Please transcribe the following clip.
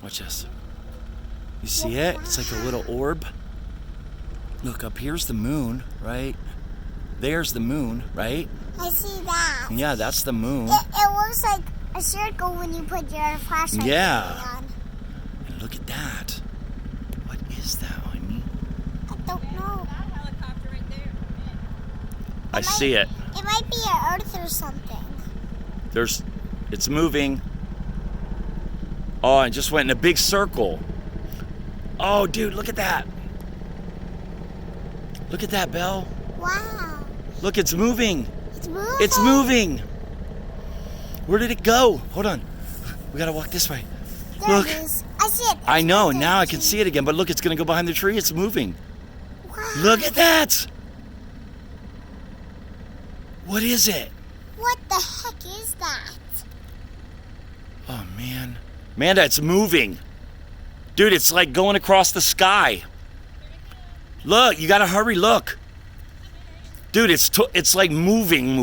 Watch this. You see it? It's like a little orb. Look, up here's the moon, right? There's the moon, right? I see that. Yeah, that's the moon. It looks like a circle when you put your flashlight on. And look at that. What is that, honey? I don't know. That helicopter right there. I see it. It might be an Earth or something. It's moving. Oh, I just went in a big circle. Oh, dude, look at that. Look at that, Belle. Wow. Look, it's moving. It's moving. It's moving. Where did it go? Hold on. We gotta walk this way. There Look. it is. I see it. I know, now I can see it again, but look, it's gonna go behind the tree. It's moving. Wow. Look at that. What is it? What the heck is that? Oh, man. Amanda, it's moving. Dude, it's like going across the sky. Look, you gotta hurry, look. Dude, it's like moving.